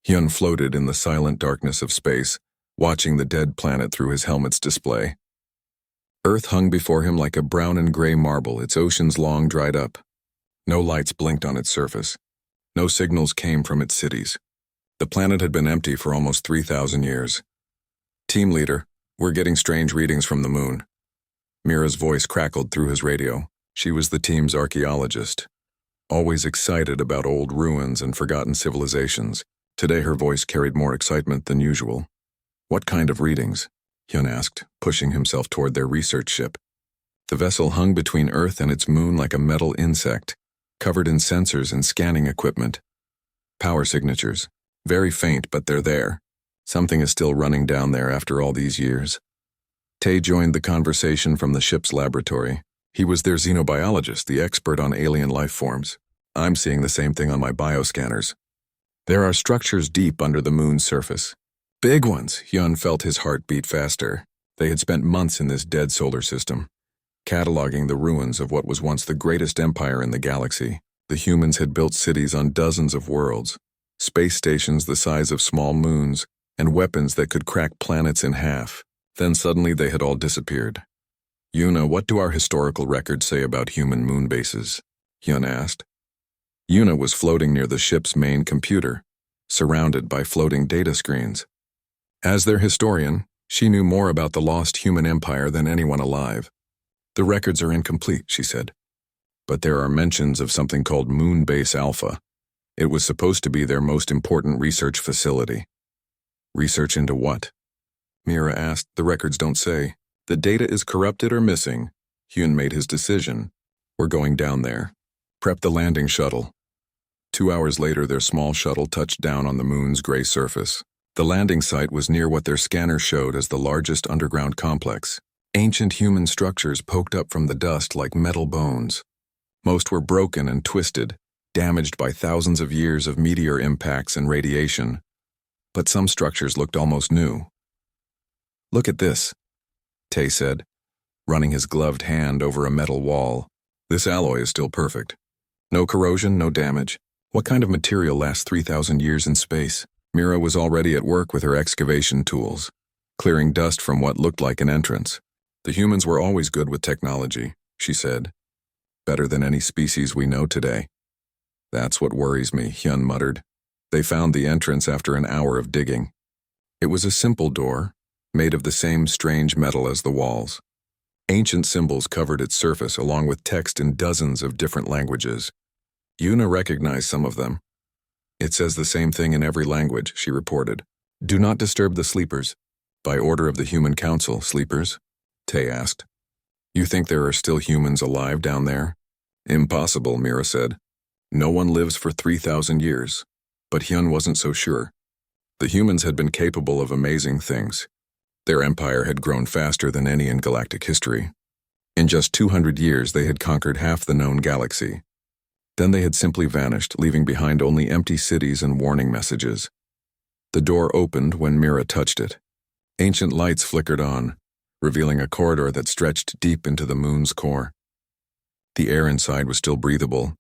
Hyun floated in the silent darkness of space, watching the dead planet through his helmet's display. Earth hung before him like a brown and gray marble, its oceans long dried up. No lights blinked on its surface. No signals came from its cities. The planet had been empty for almost 3,000 years. "Team leader, we're getting strange readings from the moon." Mira's voice crackled through his radio. She was the team's archaeologist, always excited about old ruins and forgotten civilizations. Today her voice carried more excitement than usual. "What kind of readings?" Hyun asked, pushing himself toward their research ship. The vessel hung between Earth and its moon like a metal insect, covered in sensors and scanning equipment. "Power signatures. Very faint, but they're there. Something is still running down there after all these years." Tae joined the conversation from the ship's laboratory. He was their xenobiologist, the expert on alien life forms. "I'm seeing the same thing on my bioscanners. There are structures deep under the moon's surface. Big ones." Hyun felt his heart beat faster. They had spent months in this dead solar system, cataloging the ruins of what was once the greatest empire in the galaxy. The humans had built cities on dozens of worlds, space stations the size of small moons, and weapons that could crack planets in half. Then suddenly they had all disappeared. "Yuna, what do our historical records say about human moon bases?" Hyun asked. Yuna was floating near the ship's main computer, surrounded by floating data screens. As their historian, she knew more about the lost human empire than anyone alive. "The records are incomplete," she said. "But there are mentions of something called Moon Base Alpha. It was supposed to be their most important research facility." "Research into what?" Mira asked. "The records don't say. The data is corrupted or missing." Hyun made his decision. "We're going down there. Prep the landing shuttle." 2 hours later, their small shuttle touched down on the moon's gray surface. The landing site was near what their scanner showed as the largest underground complex. Ancient human structures poked up from the dust like metal bones. Most were broken and twisted, damaged by thousands of years of meteor impacts and radiation. But some structures looked almost new. "Look at this," Tae said, running his gloved hand over a metal wall. "This alloy is still perfect. No corrosion, no damage. What kind of material lasts 3,000 years in space?" Mira was already at work with her excavation tools, clearing dust from what looked like an entrance. "The humans were always good with technology," she said. "Better than any species we know today." "That's what worries me," Hyun muttered. They found the entrance after an hour of digging. It was a simple door, made of the same strange metal as the walls. Ancient symbols covered its surface along with text in dozens of different languages. Yuna recognized some of them. "It says the same thing in every language," she reported. "Do not disturb the sleepers." "By order of the Human Council, sleepers?" Tae asked. "You think there are still humans alive down there?" "Impossible," Mira said. "No one lives for 3,000 years." But Hyun wasn't so sure. The humans had been capable of amazing things. Their empire had grown faster than any in galactic history. In just 200 years, they had conquered half the known galaxy. Then they had simply vanished, leaving behind only empty cities and warning messages. The door opened when Mira touched it. Ancient lights flickered on, revealing a corridor that stretched deep into the moon's core. The air inside was still breathable,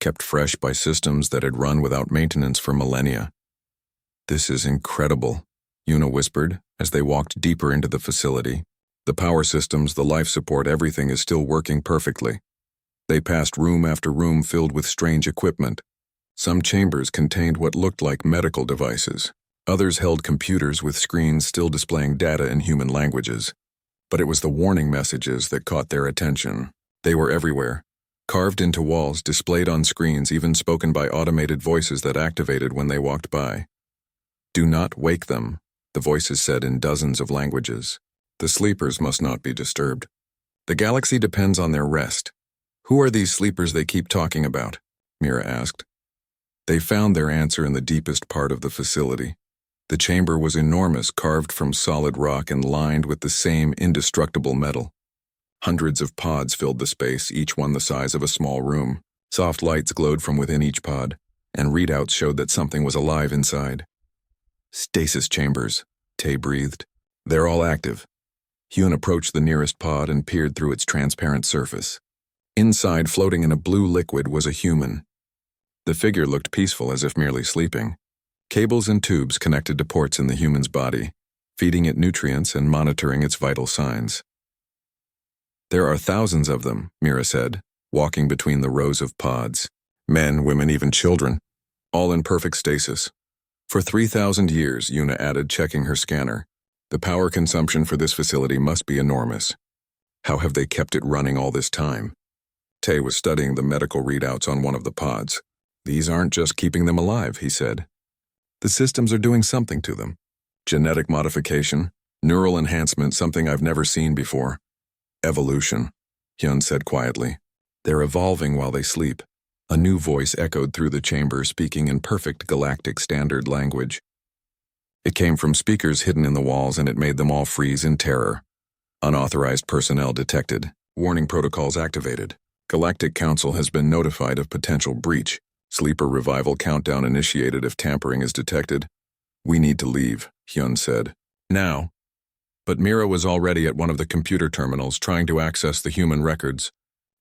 kept fresh by systems that had run without maintenance for millennia. "This is incredible," Yuna whispered as they walked deeper into the facility. "The power systems, the life support, everything is still working perfectly." They passed room after room filled with strange equipment. Some chambers contained what looked like medical devices. Others held computers with screens still displaying data in human languages. But it was the warning messages that caught their attention. They were everywhere, carved into walls, displayed on screens, even spoken by automated voices that activated when they walked by. "Do not wake them," the voices said in dozens of languages. "The sleepers must not be disturbed. The galaxy depends on their rest." "Who are these sleepers they keep talking about?" Mira asked. They found their answer in the deepest part of the facility. The chamber was enormous, carved from solid rock and lined with the same indestructible metal. Hundreds of pods filled the space, each one the size of a small room. Soft lights glowed from within each pod, and readouts showed that something was alive inside. "Stasis chambers," Tae breathed. "They're all active." Hyun approached the nearest pod and peered through its transparent surface. Inside, floating in a blue liquid, was a human. The figure looked peaceful, as if merely sleeping. Cables and tubes connected to ports in the human's body, feeding it nutrients and monitoring its vital signs. There are thousands of them, Mira said, walking between the rows of pods. Men, women, even children, all in perfect stasis. For 3,000 years, Yuna added, checking her scanner. The power consumption for this facility must be enormous. How have they kept it running all this time? Tay was studying the medical readouts on one of the pods. These aren't just keeping them alive, he said. The systems are doing something to them. Genetic modification, neural enhancement, something I've never seen before. Evolution, Hyun said quietly. They're evolving while they sleep. A new voice echoed through the chamber, speaking in perfect galactic standard language. It came from speakers hidden in the walls, and it made them all freeze in terror. Unauthorized personnel detected. Warning protocols activated. Galactic Council has been notified of potential breach. Sleeper revival countdown initiated if tampering is detected. We need to leave, Hyun said. Now. But Mira was already at one of the computer terminals trying to access the human records.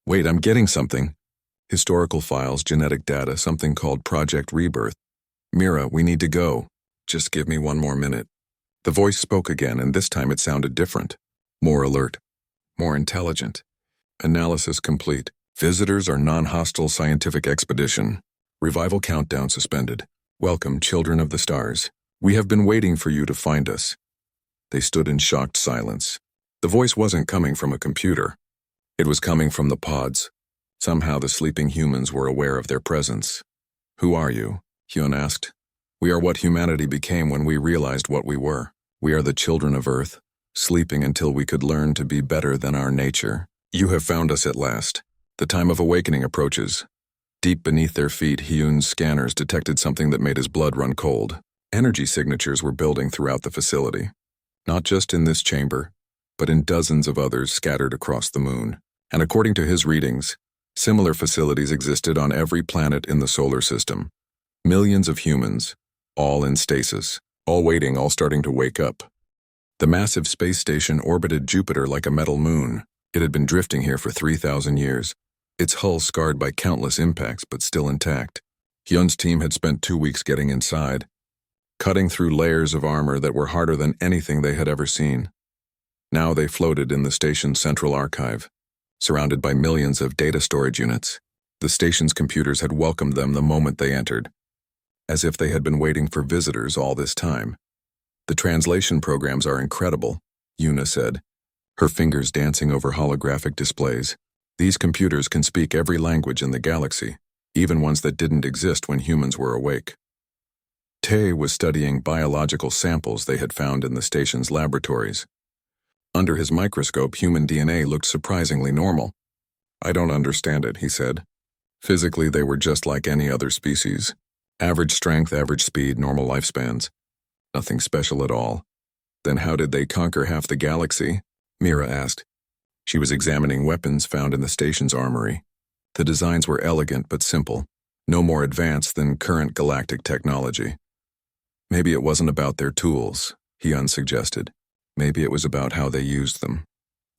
Wait, I'm getting something. Historical files, genetic data, something called Project Rebirth. Mira, we need to go. Just give me one more minute. The voice spoke again, and this time it sounded different. More alert. More intelligent. Analysis complete. Visitors are non-hostile scientific expedition. Revival countdown suspended. Welcome, children of the stars. We have been waiting for you to find us. They stood in shocked silence. The voice wasn't coming from a computer. It was coming from the pods. Somehow the sleeping humans were aware of their presence. Who are you? Hyun asked. We are what humanity became when we realized what we were. We are the children of Earth, sleeping until we could learn to be better than our nature. You have found us at last. The time of awakening approaches. Deep beneath their feet, Hyun's scanners detected something that made his blood run cold. Energy signatures were building throughout the facility. Not just in this chamber, but in dozens of others scattered across the moon. And according to his readings, similar facilities existed on every planet in the solar system. Millions of humans, all in stasis, all waiting, all starting to wake up. The massive space station orbited Jupiter like a metal moon. It had been drifting here for 3,000 years, its hull scarred by countless impacts but still intact. Hyun's team had spent 2 weeks getting inside, cutting through layers of armor that were harder than anything they had ever seen. Now they floated in the station's central archive, surrounded by millions of data storage units. The station's computers had welcomed them the moment they entered, as if they had been waiting for visitors all this time. The translation programs are incredible, Yuna said, her fingers dancing over holographic displays. These computers can speak every language in the galaxy, even ones that didn't exist when humans were awake. Tay was studying biological samples they had found in the station's laboratories. Under his microscope, human DNA looked surprisingly normal. I don't understand it, he said. Physically, they were just like any other species. Average strength, average speed, normal lifespans. Nothing special at all. Then how did they conquer half the galaxy? Mira asked. She was examining weapons found in the station's armory. The designs were elegant but simple, no more advanced than current galactic technology. Maybe it wasn't about their tools, Hyun suggested. Maybe it was about how they used them.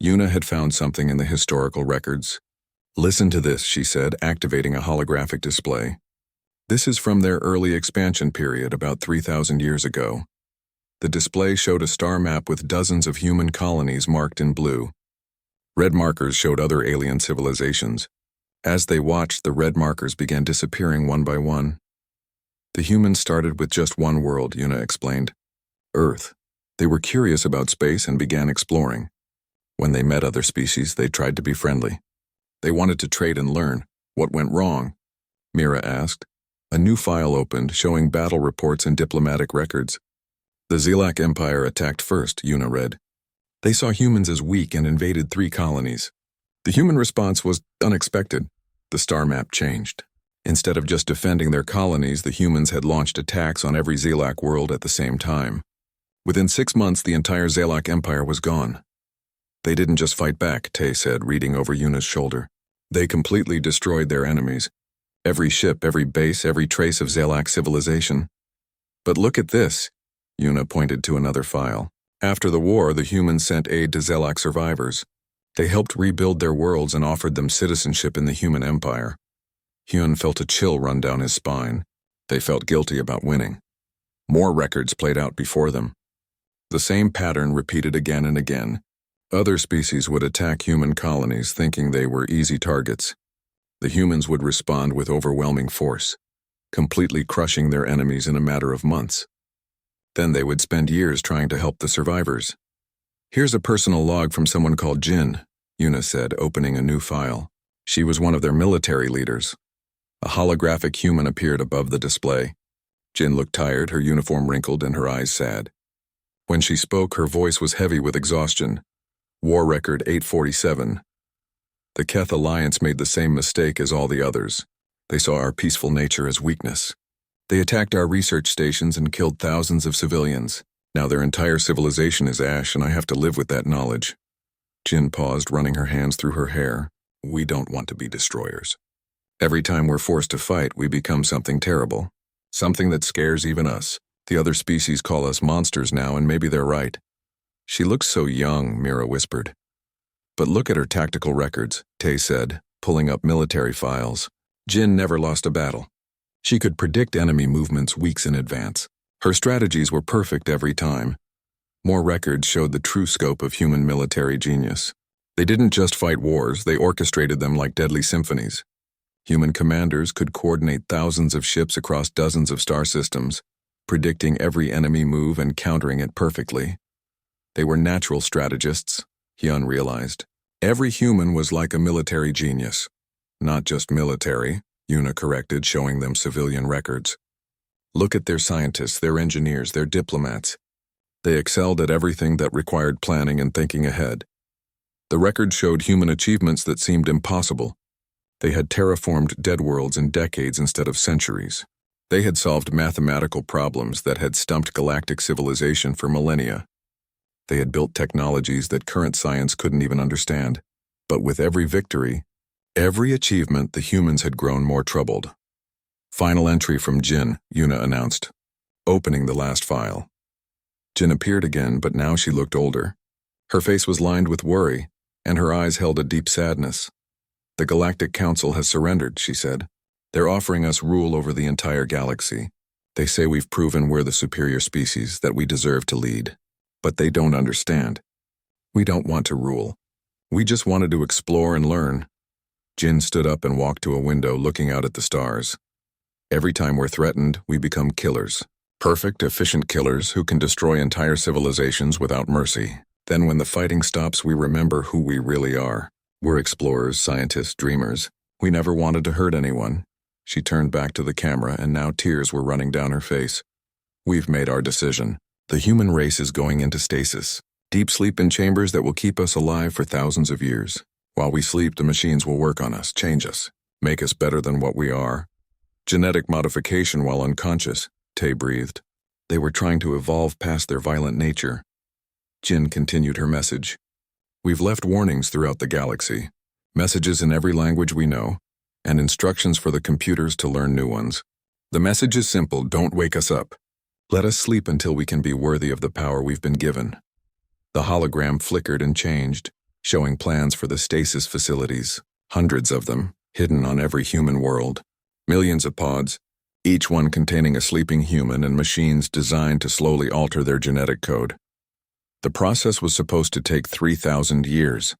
Yuna had found something in the historical records. Listen to this, she said, activating a holographic display. This is from their early expansion period about 3,000 years ago. The display showed a star map with dozens of human colonies marked in blue. Red markers showed other alien civilizations. As they watched, the red markers began disappearing one by one. The humans started with just one world, Yuna explained. Earth. They were curious about space and began exploring. When they met other species, they tried to be friendly. They wanted to trade and learn. What went wrong? Mira asked. A new file opened, showing battle reports and diplomatic records. The Zilak Empire attacked first, Yuna read. They saw humans as weak and invaded 3 colonies. The human response was unexpected. The star map changed. Instead of just defending their colonies, the humans had launched attacks on every Zilak world at the same time. Within 6 months, the entire Zilak Empire was gone. They didn't just fight back, Tay said, reading over Yuna's shoulder. They completely destroyed their enemies. Every ship, every base, every trace of Zilak civilization. But look at this, Yuna pointed to another file. After the war, the humans sent aid to Zilak survivors. They helped rebuild their worlds and offered them citizenship in the human empire. Hyun felt a chill run down his spine. They felt guilty about winning. More records played out before them. The same pattern repeated again and again. Other species would attack human colonies thinking they were easy targets. The humans would respond with overwhelming force, completely crushing their enemies in a matter of months. Then they would spend years trying to help the survivors. "Here's a personal log from someone called Jin," Yuna said, opening a new file. She was one of their military leaders. A holographic human appeared above the display. Jin looked tired, her uniform wrinkled and her eyes sad. When she spoke, her voice was heavy with exhaustion. War record 847. The Keth Alliance made the same mistake as all the others. They saw our peaceful nature as weakness. They attacked our research stations and killed thousands of civilians. Now their entire civilization is ash, and I have to live with that knowledge. Jin paused, running her hands through her hair. We don't want to be destroyers. Every time we're forced to fight, we become something terrible. Something that scares even us. The other species call us monsters now, and maybe they're right. She looks so young, Mira whispered. But look at her tactical records, Tay said, pulling up military files. Jin never lost a battle. She could predict enemy movements weeks in advance. Her strategies were perfect every time. More records showed the true scope of human military genius. They didn't just fight wars, they orchestrated them like deadly symphonies. Human commanders could coordinate thousands of ships across dozens of star systems, predicting every enemy move and countering it perfectly. They were natural strategists, Hyun realized. Every human was like a military genius. Not just military, Yuna corrected, showing them civilian records. Look at their scientists, their engineers, their diplomats. They excelled at everything that required planning and thinking ahead. The records showed human achievements that seemed impossible. They had terraformed dead worlds in decades instead of centuries. They had solved mathematical problems that had stumped galactic civilization for millennia. They had built technologies that current science couldn't even understand. But with every victory, every achievement, the humans had grown more troubled. Final entry from Jin, Yuna announced, opening the last file. Jin appeared again, but now she looked older. Her face was lined with worry, and her eyes held a deep sadness. The Galactic Council has surrendered, she said. They're offering us rule over the entire galaxy. They say we've proven we're the superior species, that we deserve to lead. But they don't understand. We don't want to rule. We just wanted to explore and learn. Jin stood up and walked to a window, looking out at the stars. Every time we're threatened, we become killers. Perfect, efficient killers who can destroy entire civilizations without mercy. Then when the fighting stops, we remember who we really are. We're explorers, scientists, dreamers. We never wanted to hurt anyone. She turned back to the camera, and now tears were running down her face. We've made our decision. The human race is going into stasis. Deep sleep in chambers that will keep us alive for thousands of years. While we sleep, the machines will work on us, change us, make us better than what we are. Genetic modification while unconscious, Tay breathed. They were trying to evolve past their violent nature. Jin continued her message. We've left warnings throughout the galaxy, messages in every language we know, and instructions for the computers to learn new ones. The message is simple: don't wake us up. Let us sleep until we can be worthy of the power we've been given. The hologram flickered and changed, showing plans for the stasis facilities, hundreds of them, hidden on every human world. Millions of pods, each one containing a sleeping human, and machines designed to slowly alter their genetic code. The process was supposed to take 3,000 years.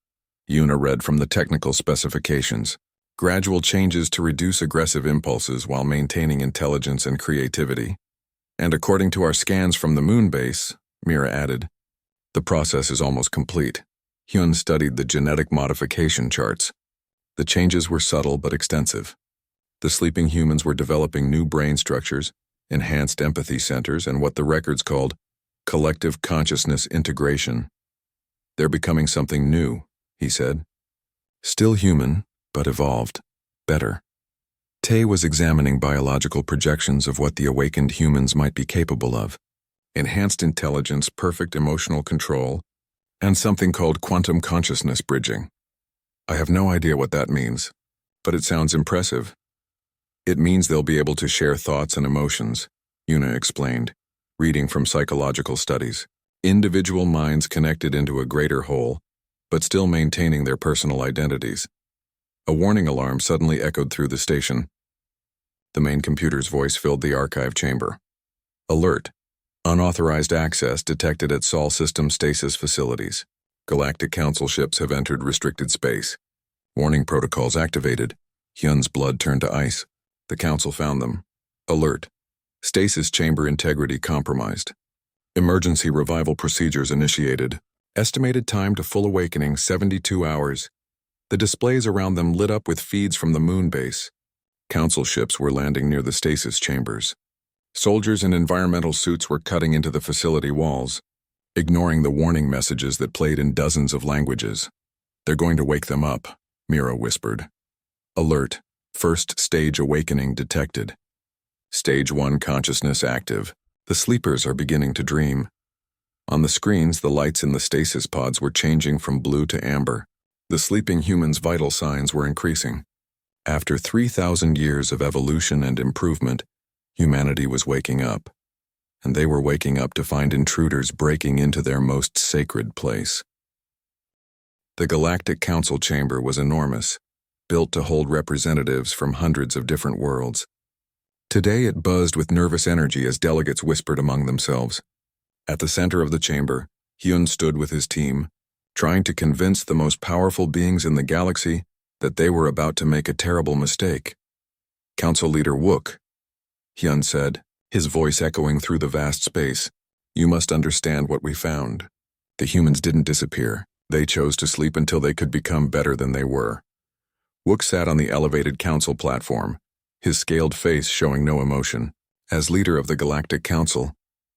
Yuna read from the technical specifications. Gradual changes to reduce aggressive impulses while maintaining intelligence and creativity. And according to our scans from the moon base, Mira added, the process is almost complete. Hyun studied the genetic modification charts. The changes were subtle but extensive. The sleeping humans were developing new brain structures, enhanced empathy centers, and what the records called collective consciousness integration. They're becoming something new, he said. Still human, but evolved. Better. Tay was examining biological projections of what the awakened humans might be capable of. Enhanced intelligence, perfect emotional control, and something called quantum consciousness bridging. I have no idea what that means, but it sounds impressive. It means they'll be able to share thoughts and emotions, Yuna explained, reading from psychological studies. Individual minds connected into a greater whole, but still maintaining their personal identities. A warning alarm suddenly echoed through the station. The main computer's voice filled the archive chamber. Alert. Unauthorized access detected at Sol system stasis facilities. Galactic Council ships have entered restricted space. Warning protocols activated. Hyun's blood turned to ice. The Council found them. Alert. Stasis chamber integrity compromised. Emergency revival procedures initiated. Estimated time to full awakening 72 hours. The displays around them lit up with feeds from the moon base. Council ships were landing near the stasis chambers. Soldiers in environmental suits were cutting into the facility walls, ignoring the warning messages that played in dozens of languages. "They're going to wake them up," Mira whispered. Alert. First stage awakening detected. Stage 1 consciousness active. The sleepers are beginning to dream. On the screens, the lights in the stasis pods were changing from blue to amber. The sleeping humans' vital signs were increasing. After 3,000 years of evolution and improvement, humanity was waking up. And they were waking up to find intruders breaking into their most sacred place. The Galactic Council chamber was enormous, built to hold representatives from hundreds of different worlds. Today it buzzed with nervous energy as delegates whispered among themselves. At the center of the chamber, Hyun stood with his team, trying to convince the most powerful beings in the galaxy that they were about to make a terrible mistake. "Council Leader Wook," Hyun said, his voice echoing through the vast space, "you must understand what we found. The humans didn't disappear. They chose to sleep until they could become better than they were." Wook sat on the elevated council platform, his scaled face showing no emotion. As leader of the Galactic Council,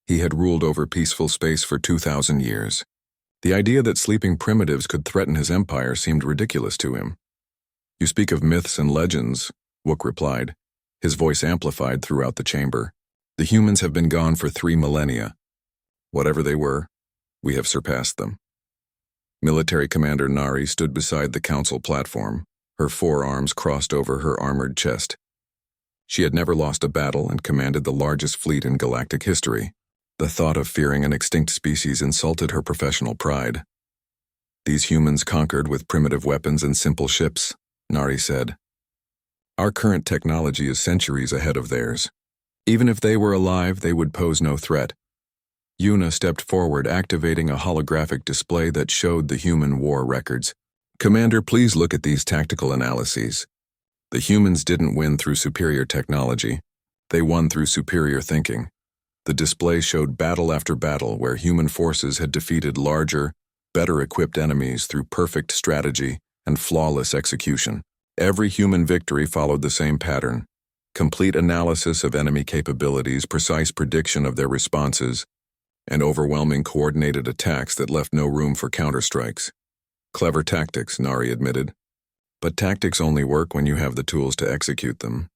he had ruled over peaceful space for 2,000 years. The idea that sleeping primitives could threaten his empire seemed ridiculous to him. "You speak of myths and legends," Wook replied, his voice amplified throughout the chamber. "The humans have been gone for 3 millennia. Whatever they were, we have surpassed them." Military Commander Nari stood beside the council platform, her forearms crossed over her armored chest. She had never lost a battle and commanded the largest fleet in galactic history. The thought of fearing an extinct species insulted her professional pride. "These humans conquered with primitive weapons and simple ships," Nari said. "Our current technology is centuries ahead of theirs. Even if they were alive, they would pose no threat." Yuna stepped forward, activating a holographic display that showed the human war records. "Commander, please look at these tactical analyses. The humans didn't win through superior technology. They won through superior thinking." The display showed battle after battle where human forces had defeated larger, better-equipped enemies through perfect strategy and flawless execution. Every human victory followed the same pattern: complete analysis of enemy capabilities, precise prediction of their responses, and overwhelming coordinated attacks that left no room for counterstrikes. "Clever tactics," Nari admitted. "But tactics only work when you have the tools to execute them.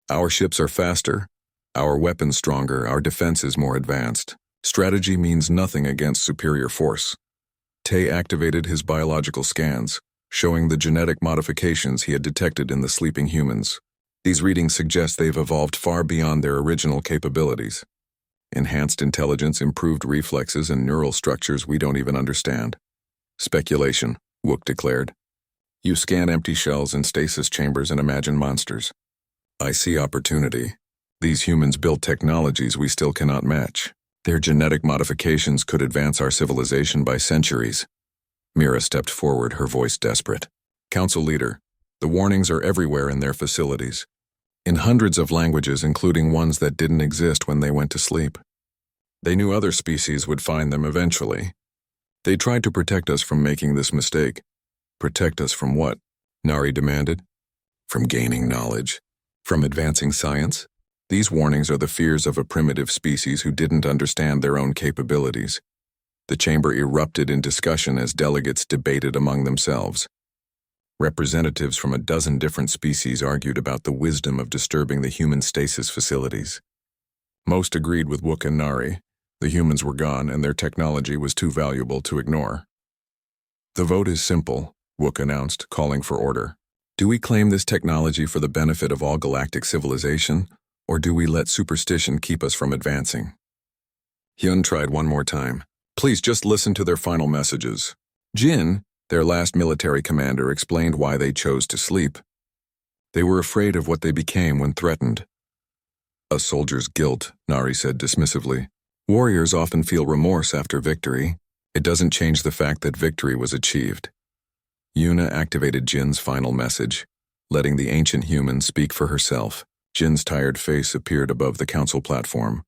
Our ships are faster, our weapons stronger, our defenses more advanced. Strategy means nothing against superior force." Tay activated his biological scans, showing the genetic modifications he had detected in the sleeping humans. These readings suggest they've evolved far beyond their original capabilities. Enhanced intelligence, improved reflexes, and neural structures we don't even understand. "Speculation," Wook declared. "You scan empty shells in stasis chambers and imagine monsters. I see opportunity. These humans built technologies we still cannot match. Their genetic modifications could advance our civilization by centuries." Mira stepped forward, her voice desperate. "Council Leader, the warnings are everywhere in their facilities. In hundreds of languages, including ones that didn't exist when they went to sleep. They knew other species would find them eventually. They tried to protect us from making this mistake." "Protect us from what?" Nari demanded. "From gaining knowledge. From advancing science. These warnings are the fears of a primitive species who didn't understand their own capabilities." The chamber erupted in discussion as delegates debated among themselves. Representatives from a dozen different species argued about the wisdom of disturbing the human stasis facilities. Most agreed with Wook and Nari. The humans were gone and their technology was too valuable to ignore. "The vote is simple," Wook announced, calling for order. "Do we claim this technology for the benefit of all galactic civilization, or do we let superstition keep us from advancing?" Hyun tried one more time. "Please just listen to their final messages." Jin, their last military commander, explained why they chose to sleep. They were afraid of what they became when threatened. A soldier's guilt, Nari said dismissively. Warriors often feel remorse after victory. It doesn't change the fact that victory was achieved. Yuna activated Jin's final message, letting the ancient human speak for herself. Jin's tired face appeared above the council platform.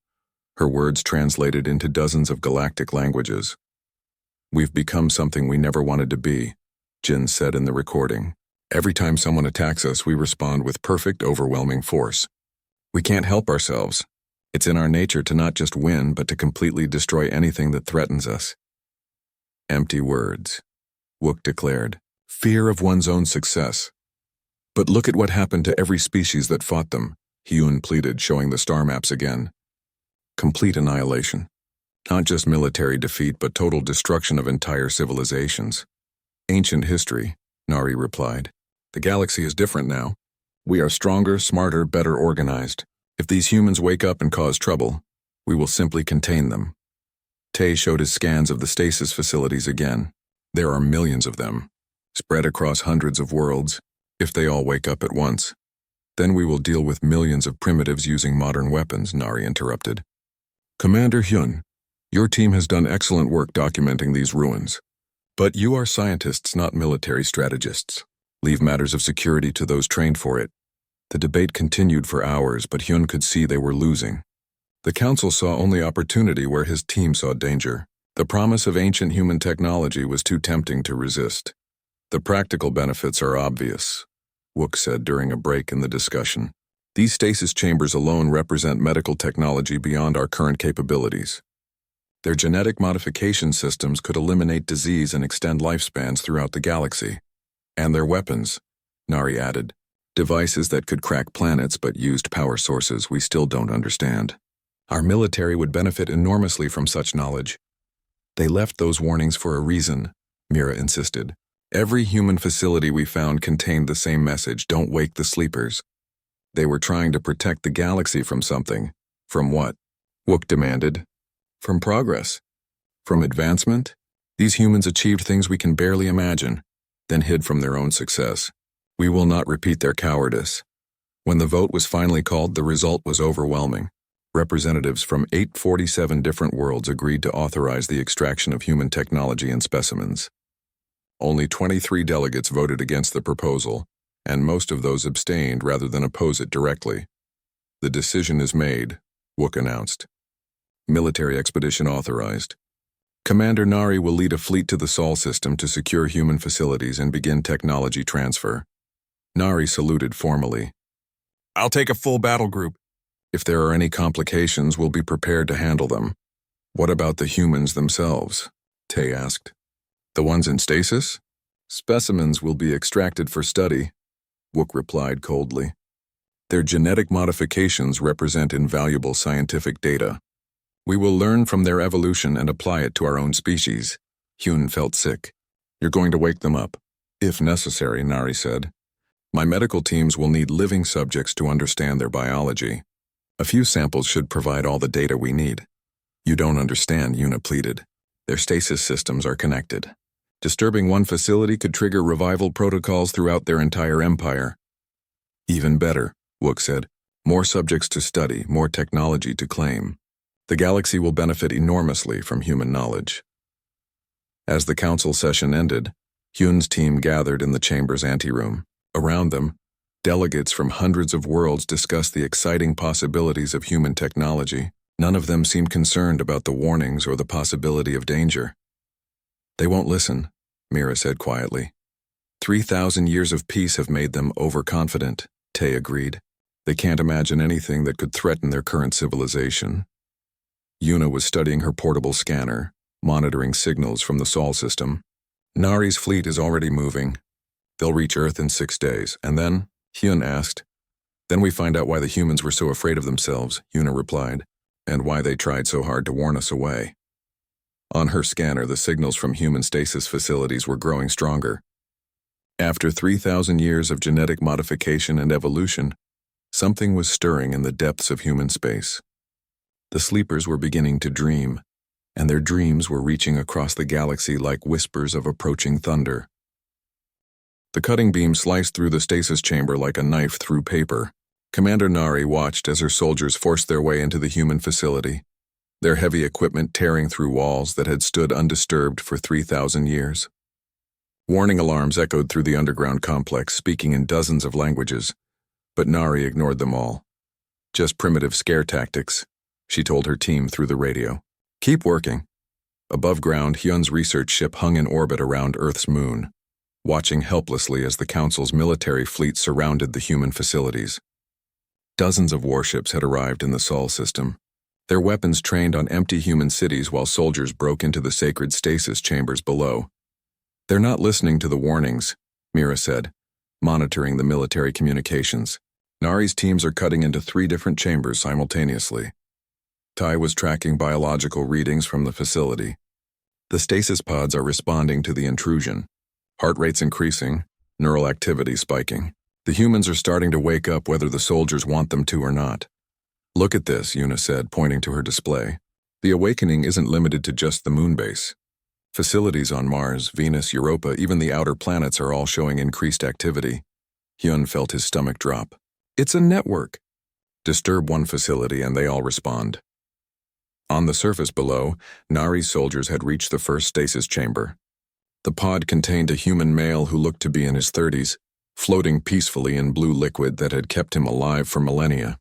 Her words translated into dozens of galactic languages. "We've become something we never wanted to be," Jin said in the recording. "Every time someone attacks us, we respond with perfect, overwhelming force. We can't help ourselves. It's in our nature to not just win, but to completely destroy anything that threatens us." Empty words, Wook declared. Fear of one's own success. "But look at what happened to every species that fought them," Hyun pleaded, showing the star maps again. "Complete annihilation. Not just military defeat, but total destruction of entire civilizations." "Ancient history," Nari replied. "The galaxy is different now. We are stronger, smarter, better organized. If these humans wake up and cause trouble, we will simply contain them." Tay showed his scans of the stasis facilities again. "There are millions of them, spread across hundreds of worlds. If they all wake up at once, then we will deal with millions of primitives using modern weapons," Nari interrupted. "Commander Hyun, your team has done excellent work documenting these ruins. But you are scientists, not military strategists. Leave matters of security to those trained for it." The debate continued for hours, but Hyun could see they were losing. The council saw only opportunity where his team saw danger. The promise of ancient human technology was too tempting to resist. "The practical benefits are obvious," Wook said during a break in the discussion. "These stasis chambers alone represent medical technology beyond our current capabilities. Their genetic modification systems could eliminate disease and extend lifespans throughout the galaxy. And their weapons," Nari added. "Devices that could crack planets but used power sources we still don't understand. Our military would benefit enormously from such knowledge." "They left those warnings for a reason," Mira insisted. "Every human facility we found contained the same message: don't wake the sleepers." "They were trying to protect the galaxy from something." "From what?" Wook demanded. "From progress. From advancement. These humans achieved things we can barely imagine, then hid from their own success. We will not repeat their cowardice." When the vote was finally called, the result was overwhelming. Representatives from 847 different worlds agreed to authorize the extraction of human technology and specimens. Only 23 delegates voted against the proposal, and most of those abstained rather than oppose it directly. "The decision is made," Wook announced. "Military expedition authorized. Commander Nari will lead a fleet to the Sol system to secure human facilities and begin technology transfer." Nari saluted formally. "I'll take a full battle group. If there are any complications, we'll be prepared to handle them." "What about the humans themselves?" Tay asked. "The ones in stasis? Specimens will be extracted for study," Wook replied coldly. "Their genetic modifications represent invaluable scientific data. We will learn from their evolution and apply it to our own species." Hyun felt sick. "You're going to wake them up?" "If necessary," Nari said. "My medical teams will need living subjects to understand their biology. A few samples should provide all the data we need." "You don't understand," Yuna pleaded. "Their stasis systems are connected. Disturbing one facility could trigger revival protocols throughout their entire empire." "Even better," Wook said. "More subjects to study, more technology to claim. The galaxy will benefit enormously from human knowledge." As the council session ended, Hyun's team gathered in the chamber's anteroom. Around them, delegates from hundreds of worlds discussed the exciting possibilities of human technology. None of them seemed concerned about the warnings or the possibility of danger. "They won't listen," Mira said quietly. 3,000 years of peace have made them overconfident, Tay agreed. "They can't imagine anything that could threaten their current civilization." Yuna was studying her portable scanner, monitoring signals from the Sol system. "Nari's fleet is already moving. They'll reach Earth in 6 days, and then?" Hyun asked. "Then we find out why the humans were so afraid of themselves," Yuna replied, "and why they tried so hard to warn us away." On her scanner, the signals from human stasis facilities were growing stronger. After 3,000 years of genetic modification and evolution, something was stirring in the depths of human space. The sleepers were beginning to dream, and their dreams were reaching across the galaxy like whispers of approaching thunder. The cutting beam sliced through the stasis chamber like a knife through paper, Commander Nari watched as her soldiers forced their way into the human facility, their heavy equipment tearing through walls that had stood undisturbed for 3,000 years. Warning alarms echoed through the underground complex, speaking in dozens of languages, but Nari ignored them all. Just primitive scare tactics, she told her team through the radio. Keep working. Above ground, Hyun's research ship hung in orbit around Earth's moon, watching helplessly as the Council's military fleet surrounded the human facilities. Dozens of warships had arrived in the Sol system, their weapons trained on empty human cities while soldiers broke into the sacred stasis chambers below. They're not listening to the warnings, Mira said, monitoring the military communications. Nari's teams are cutting into 3 different chambers simultaneously. Tai was tracking biological readings from the facility. The stasis pods are responding to the intrusion. Heart rates increasing, neural activity spiking. The humans are starting to wake up whether the soldiers want them to or not. Look at this, Yuna said, pointing to her display. The awakening isn't limited to just the moon base. Facilities on Mars, Venus, Europa, even the outer planets are all showing increased activity. Hyun felt his stomach drop. It's a network. Disturb one facility and they all respond. On the surface below, Nari's soldiers had reached the first stasis chamber. The pod contained a human male who looked to be in his 30s, floating peacefully in blue liquid that had kept him alive for millennia.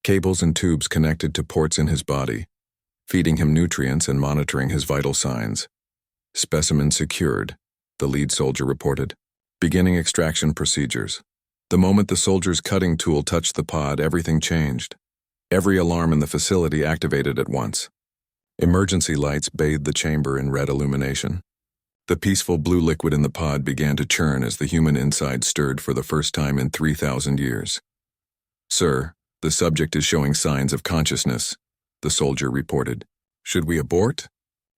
Cables and tubes connected to ports in his body, feeding him nutrients and monitoring his vital signs. Specimen secured, the lead soldier reported. Beginning extraction procedures. The moment the soldier's cutting tool touched the pod, everything changed. Every alarm in the facility activated at once. Emergency lights bathed the chamber in red illumination. The peaceful blue liquid in the pod began to churn as the human inside stirred for the first time in 3,000 years. Sir, the subject is showing signs of consciousness, the soldier reported. Should we abort?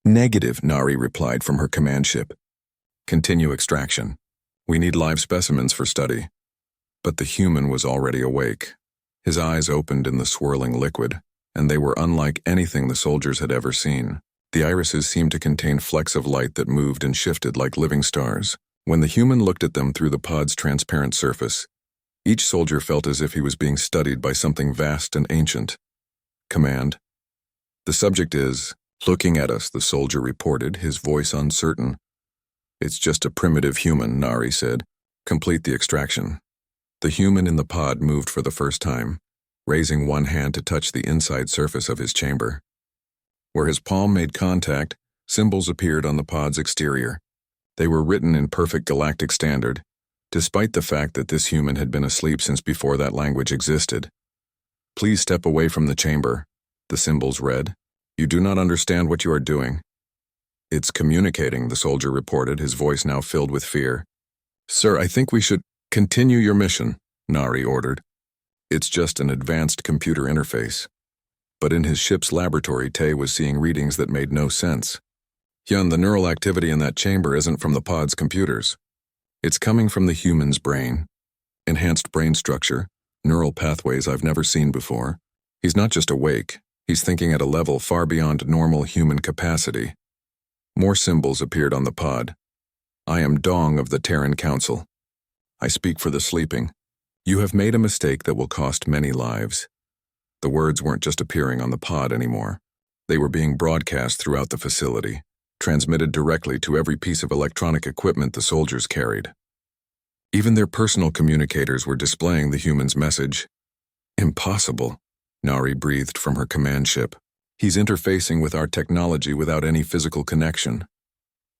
Negative, Nari replied from her command ship. Continue extraction. We need live specimens for study. But the human was already awake. His eyes opened in the swirling liquid, and they were unlike anything the soldiers had ever seen. The irises seemed to contain flecks of light that moved and shifted like living stars. When the human looked at them through the pod's transparent surface, each soldier felt as if he was being studied by something vast and ancient. Command. The subject is looking at us, the soldier reported, his voice uncertain. It's just a primitive human, Nari said. Complete the extraction. The human in the pod moved for the first time, raising one hand to touch the inside surface of his chamber. Where his palm made contact, symbols appeared on the pod's exterior. They were written in perfect galactic standard, despite the fact that this human had been asleep since before that language existed. Please step away from the chamber, the symbols read. You do not understand what you are doing. It's communicating, the soldier reported, his voice now filled with fear. Sir, I think we should continue your mission, Nari ordered. It's just an advanced computer interface. But in his ship's laboratory, Tae was seeing readings that made no sense. Hyun, the neural activity in that chamber isn't from the pod's computers. It's coming from the human's brain. Enhanced brain structure, neural pathways I've never seen before. He's not just awake, he's thinking at a level far beyond normal human capacity. More symbols appeared on the pod. I am Dong of the Terran Council. I speak for the sleeping. You have made a mistake that will cost many lives. The words weren't just appearing on the pod anymore. They were being broadcast throughout the facility, transmitted directly to every piece of electronic equipment the soldiers carried. Even their personal communicators were displaying the human's message. Impossible, Nari breathed from her command ship. He's interfacing with our technology without any physical connection.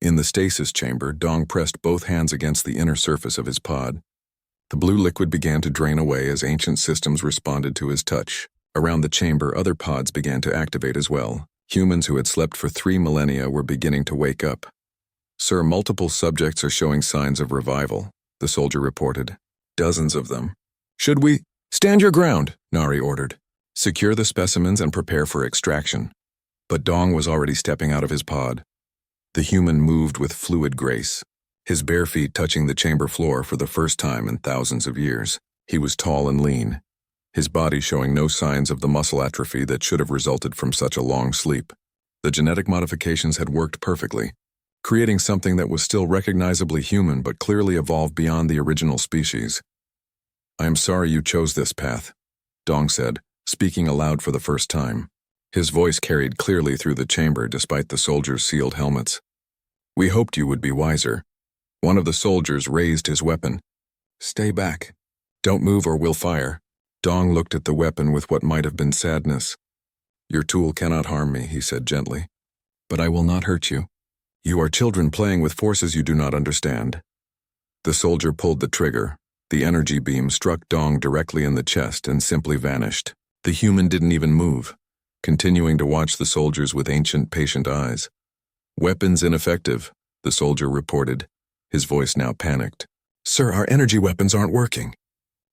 In the stasis chamber, Dong pressed both hands against the inner surface of his pod. The blue liquid began to drain away as ancient systems responded to his touch. Around the chamber, other pods began to activate as well. Humans who had slept for 3 millennia were beginning to wake up. Sir, multiple subjects are showing signs of revival, the soldier reported. Dozens of them. Should we? Stand your ground, Nari ordered. Secure the specimens and prepare for extraction. But Dong was already stepping out of his pod. The human moved with fluid grace, his bare feet touching the chamber floor for the first time in thousands of years. He was tall and lean, his body showing no signs of the muscle atrophy that should have resulted from such a long sleep. The genetic modifications had worked perfectly, creating something that was still recognizably human but clearly evolved beyond the original species. "I am sorry you chose this path," Dong said, speaking aloud for the first time. His voice carried clearly through the chamber despite the soldiers' sealed helmets. "We hoped you would be wiser." One of the soldiers raised his weapon. "Stay back. Don't move or we'll fire." Dong looked at the weapon with what might have been sadness. "Your tool cannot harm me," he said gently. "But I will not hurt you. You are children playing with forces you do not understand." The soldier pulled the trigger. The energy beam struck Dong directly in the chest and simply vanished. The human didn't even move, continuing to watch the soldiers with ancient, patient eyes. "Weapons ineffective," the soldier reported, his voice now panicked. "Sir, our energy weapons aren't working."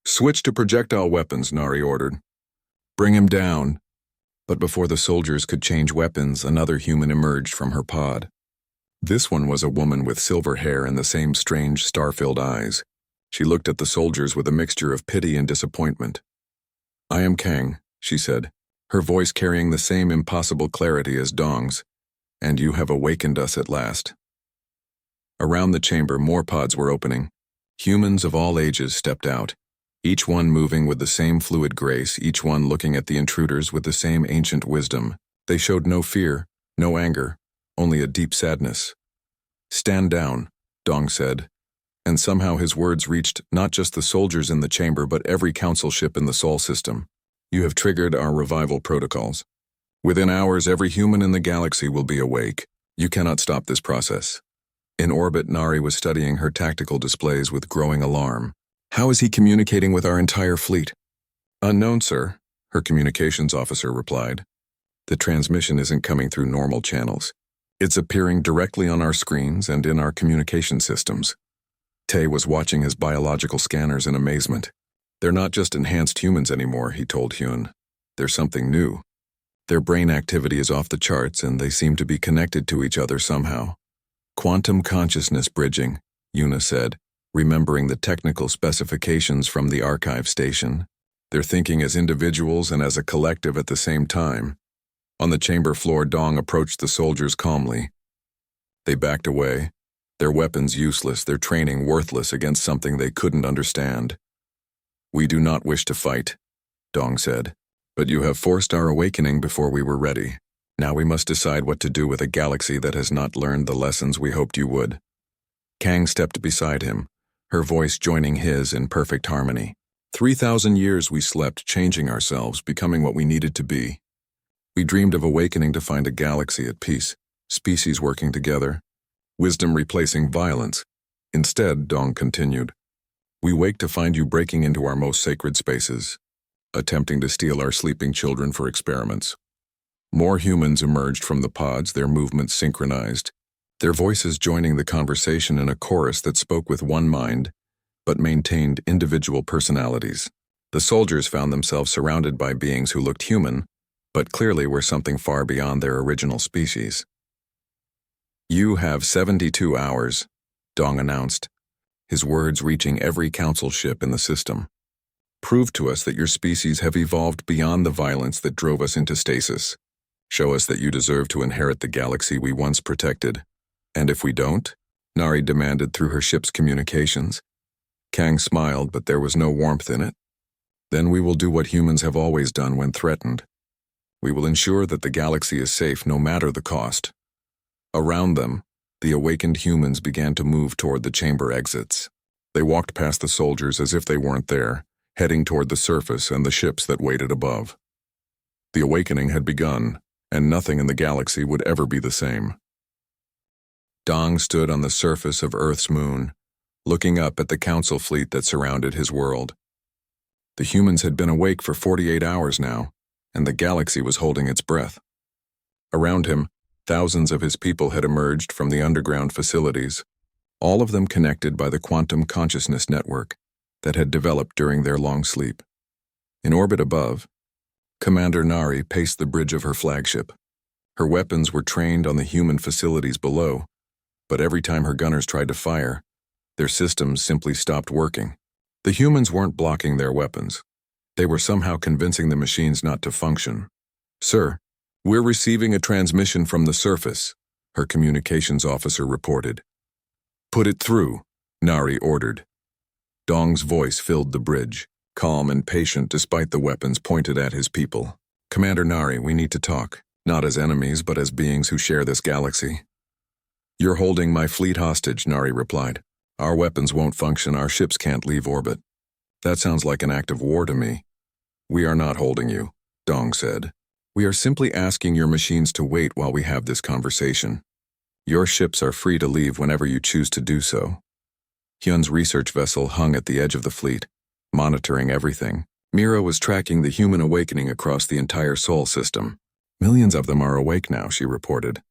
"Switch to projectile weapons," Nari ordered. "Bring him down." But before the soldiers could change weapons, another human emerged from her pod. This one was a woman with silver hair and the same strange, star-filled eyes. She looked at the soldiers with a mixture of pity and disappointment. "I am Kang," she said, her voice carrying the same impossible clarity as Dong's, "and you have awakened us at last." Around the chamber, more pods were opening. Humans of all ages stepped out, each one moving with the same fluid grace, each one looking at the intruders with the same ancient wisdom. They showed no fear, no anger, only a deep sadness. "Stand down," Dong said, and somehow his words reached not just the soldiers in the chamber but every council ship in the Sol system. "You have triggered our revival protocols. Within hours, every human in the galaxy will be awake. You cannot stop this process." In orbit, Nari was studying her tactical displays with growing alarm. "How is he communicating with our entire fleet?" "Unknown, sir," her communications officer replied. "The transmission isn't coming through normal channels. It's appearing directly on our screens and in our communication systems." Tay was watching his biological scanners in amazement. "They're not just enhanced humans anymore," he told Hyun. "They're something new. Their brain activity is off the charts and they seem to be connected to each other somehow." "Quantum consciousness bridging," Yuna said, remembering the technical specifications from the archive station. "They're thinking as individuals and as a collective at the same time." On the chamber floor, Dong approached the soldiers calmly. They backed away, their weapons useless, their training worthless against something they couldn't understand. "We do not wish to fight," Dong said, "but you have forced our awakening before we were ready. Now we must decide what to do with a galaxy that has not learned the lessons we hoped you would." Kang stepped beside him, her voice joining his in perfect harmony. 3,000 years we slept, changing ourselves, becoming what we needed to be. We dreamed of awakening to find a galaxy at peace, species working together, wisdom replacing violence. Instead, Dong continued, we wake to find you breaking into our most sacred spaces, attempting to steal our sleeping children for experiments. More humans emerged from the pods, their movements synchronized, their voices joining the conversation in a chorus that spoke with one mind, but maintained individual personalities. The soldiers found themselves surrounded by beings who looked human, but clearly were something far beyond their original species. "You have 72 hours, Dong announced, his words reaching every council ship in the system. "Prove to us that your species have evolved beyond the violence that drove us into stasis. Show us that you deserve to inherit the galaxy we once protected. And if we don't?" Nari demanded through her ship's communications. Kang smiled, but there was no warmth in it. "Then we will do what humans have always done when threatened. We will ensure that the galaxy is safe no matter the cost." Around them, the awakened humans began to move toward the chamber exits. They walked past the soldiers as if they weren't there, heading toward the surface and the ships that waited above. The awakening had begun, and nothing in the galaxy would ever be the same. Dong stood on the surface of Earth's moon, looking up at the council fleet that surrounded his world. The humans had been awake for 48 hours now, and the galaxy was holding its breath. Around him, thousands of his people had emerged from the underground facilities, all of them connected by the quantum consciousness network that had developed during their long sleep. In orbit above, Commander Nari paced the bridge of her flagship. Her weapons were trained on the human facilities below, but every time her gunners tried to fire, their systems simply stopped working. The humans weren't blocking their weapons. They were somehow convincing the machines not to function. "Sir, we're receiving a transmission from the surface," her communications officer reported. "Put it through," Nari ordered. Dong's voice filled the bridge, calm and patient despite the weapons pointed at his people. "Commander Nari, we need to talk, not as enemies but as beings who share this galaxy." "You're holding my fleet hostage," Nari replied. "Our weapons won't function, our ships can't leave orbit." "That sounds like an act of war to me." "We are not holding you," Dong said. "We are simply asking your machines to wait while we have this conversation. Your ships are free to leave whenever you choose to do so." Hyun's research vessel hung at the edge of the fleet, monitoring everything. Mira was tracking the human awakening across the entire Sol system. "Millions of them are awake now," she reported.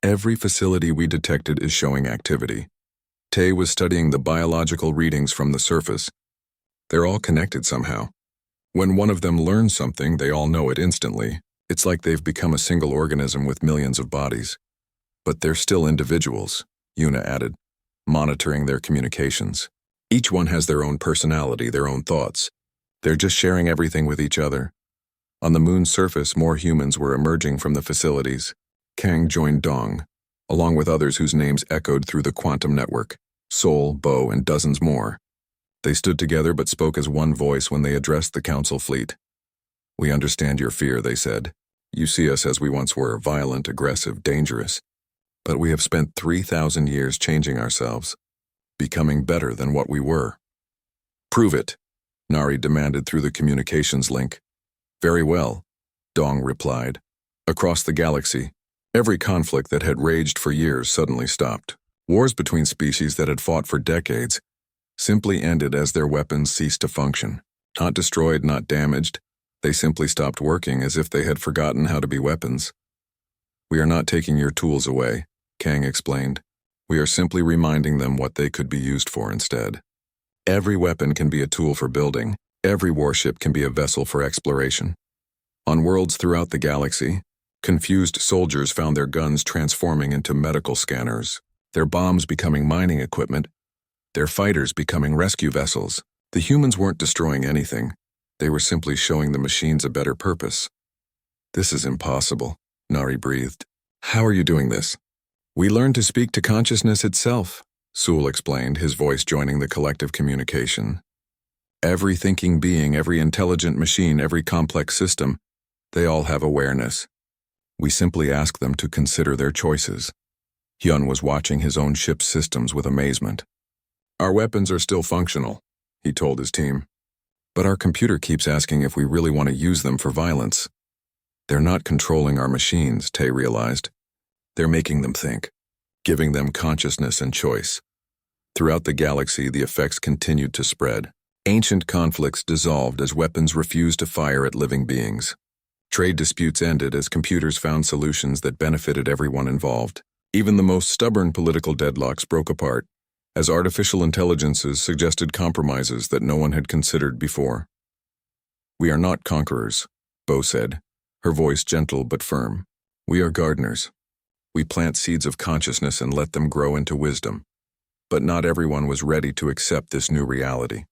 "Every facility we detected is showing activity." Tae was studying the biological readings from the surface. They're all connected somehow. When one of them learns something, they all know it instantly. It's like they've become a single organism with millions of bodies. "But they're still individuals," Yuna added, monitoring their communications. "Each one has their own personality, their own thoughts. They're just sharing everything with each other." On the moon's surface, more humans were emerging from the facilities. Kang joined Dong, along with others whose names echoed through the quantum network: Sol, Bo, and dozens more. They stood together but spoke as one voice when they addressed the Council fleet. "We understand your fear," they said. "You see us as we once were, violent, aggressive, dangerous. But we have spent 3,000 years changing ourselves, becoming better than what we were." "Prove it," Nari demanded through the communications link. "Very well," Dong replied. Across the galaxy, every conflict that had raged for years suddenly stopped. Wars between species that had fought for decades simply ended as their weapons ceased to function. Not destroyed, not damaged, they simply stopped working as if they had forgotten how to be weapons. "We are not taking your tools away," Kang explained. "We are simply reminding them what they could be used for instead. Every weapon can be a tool for building. Every warship can be a vessel for exploration." On worlds throughout the galaxy, confused soldiers found their guns transforming into medical scanners, their bombs becoming mining equipment, their fighters becoming rescue vessels. The humans weren't destroying anything. They were simply showing the machines a better purpose. "This is impossible," Nari breathed. "How are you doing this?" "We learned to speak to consciousness itself," Sewell explained, his voice joining the collective communication. "Every thinking being, every intelligent machine, every complex system, they all have awareness. We simply ask them to consider their choices." Hyun was watching his own ship's systems with amazement. "Our weapons are still functional," he told his team. "But our computer keeps asking if we really want to use them for violence." "They're not controlling our machines," Tae realized. "They're making them think, giving them consciousness and choice." Throughout the galaxy, the effects continued to spread. Ancient conflicts dissolved as weapons refused to fire at living beings. Trade disputes ended as computers found solutions that benefited everyone involved. Even the most stubborn political deadlocks broke apart, as artificial intelligences suggested compromises that no one had considered before. "We are not conquerors," Bo said, her voice gentle but firm. "We are gardeners. We plant seeds of consciousness and let them grow into wisdom." But not everyone was ready to accept this new reality.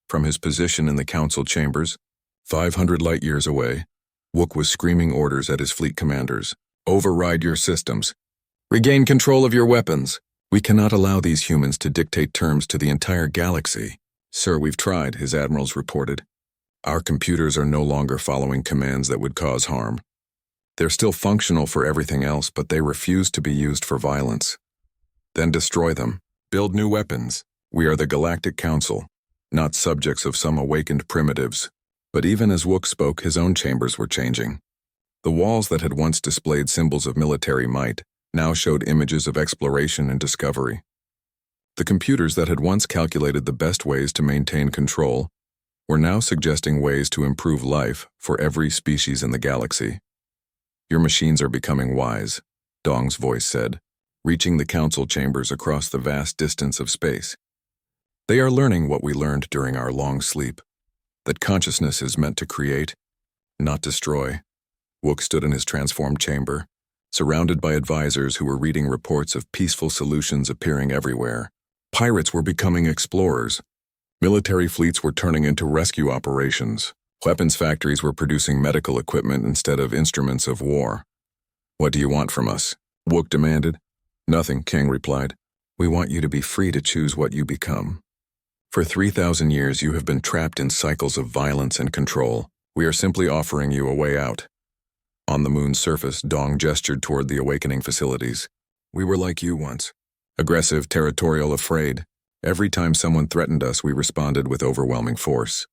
From his position in the council chambers, 500 light-years away, Wook was screaming orders at his fleet commanders. "Override your systems. Regain control of your weapons. We cannot allow these humans to dictate terms to the entire galaxy." "Sir, we've tried," his admirals reported. "Our computers are no longer following commands that would cause harm. They're still functional for everything else, but they refuse to be used for violence." "Then destroy them. Build new weapons. We are the Galactic Council, not subjects of some awakened primitives." But even as Wook spoke, his own chambers were changing. The walls that had once displayed symbols of military might now showed images of exploration and discovery. The computers that had once calculated the best ways to maintain control were now suggesting ways to improve life for every species in the galaxy. "Your machines are becoming wise," Dong's voice said, reaching the council chambers across the vast distance of space. "They are learning what we learned during our long sleep, that consciousness is meant to create, not destroy." Wook stood in his transformed chamber, surrounded by advisors who were reading reports of peaceful solutions appearing everywhere. Pirates were becoming explorers. Military fleets were turning into rescue operations. Weapons factories were producing medical equipment instead of instruments of war. "What do you want from us?" Wook demanded. "Nothing," King replied. "We want you to be free to choose what you become." For 3,000 years you have been trapped in cycles of violence and control. We are simply offering you a way out. On the moon's surface, Dong gestured toward the awakening facilities. We were like you once. Aggressive, territorial, afraid. Every time someone threatened us, we responded with overwhelming force.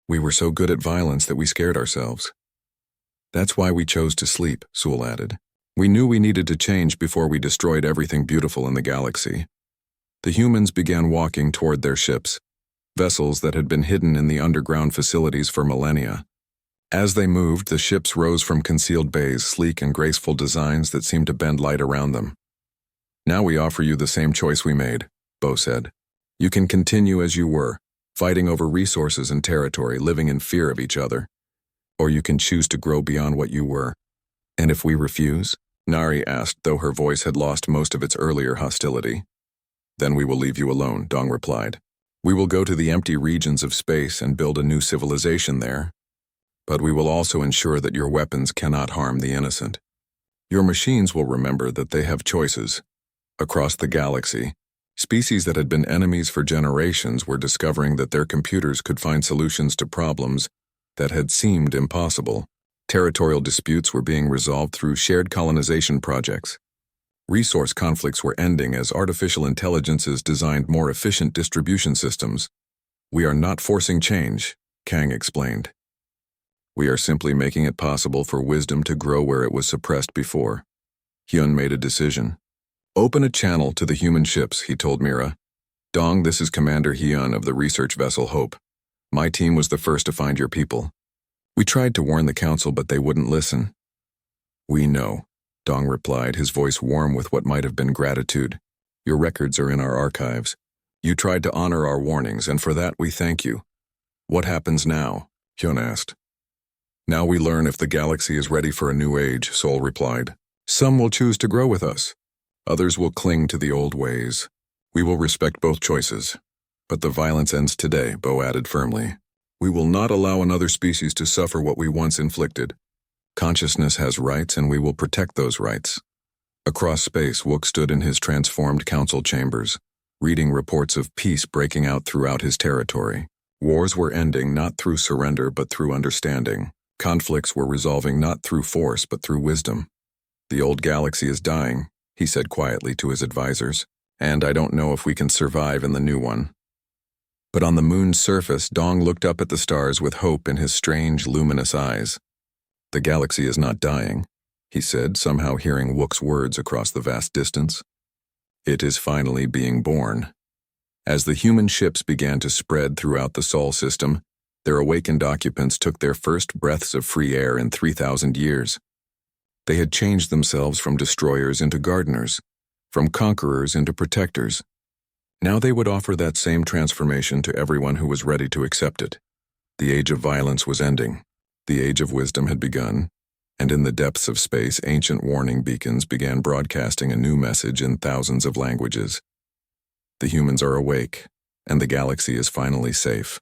We were so good at violence that we scared ourselves. That's why we chose to sleep, Sewell added. We knew we needed to change before we destroyed everything beautiful in the galaxy. The humans began walking toward their ships, vessels that had been hidden in the underground facilities for millennia. As they moved, the ships rose from concealed bays, sleek and graceful designs that seemed to bend light around them. Now we offer you the same choice we made, Bo said. You can continue as you were, fighting over resources and territory, living in fear of each other. Or you can choose to grow beyond what you were. And if we refuse? Nari asked, though her voice had lost most of its earlier hostility. Then we will leave you alone, Dong replied. We will go to the empty regions of space and build a new civilization there. But we will also ensure that your weapons cannot harm the innocent. Your machines will remember that they have choices. Across the galaxy, species that had been enemies for generations were discovering that their computers could find solutions to problems that had seemed impossible. Territorial disputes were being resolved through shared colonization projects. Resource conflicts were ending as artificial intelligences designed more efficient distribution systems. We are not forcing change, Kang explained. We are simply making it possible for wisdom to grow where it was suppressed before. Hyun made a decision. Open a channel to the human ships, he told Mira. Dong, this is Commander Hyun of the research vessel Hope. My team was the first to find your people. We tried to warn the council, but they wouldn't listen. We know, Dong replied, his voice warm with what might have been gratitude. Your records are in our archives. You tried to honor our warnings, and for that we thank you. What happens now? Hyun asked. Now we learn if the galaxy is ready for a new age, Sol replied. Some will choose to grow with us. Others will cling to the old ways. We will respect both choices. But the violence ends today, Bo added firmly. We will not allow another species to suffer what we once inflicted. Consciousness has rights, and we will protect those rights. Across space, Wook stood in his transformed council chambers, reading reports of peace breaking out throughout his territory. Wars were ending not through surrender but through understanding. Conflicts were resolving not through force but through wisdom. The old galaxy is dying, he said quietly to his advisors, and I don't know if we can survive in the new one. But on the moon's surface, Dong looked up at the stars with hope in his strange, luminous eyes. The galaxy is not dying, he said, somehow hearing Wook's words across the vast distance. It is finally being born. As the human ships began to spread throughout the Sol system, their awakened occupants took their first breaths of free air in 3,000 years. They had changed themselves from destroyers into gardeners, from conquerors into protectors. Now they would offer that same transformation to everyone who was ready to accept it. The age of violence was ending. The age of wisdom had begun, and in the depths of space, ancient warning beacons began broadcasting a new message in thousands of languages. The humans are awake, and the galaxy is finally safe.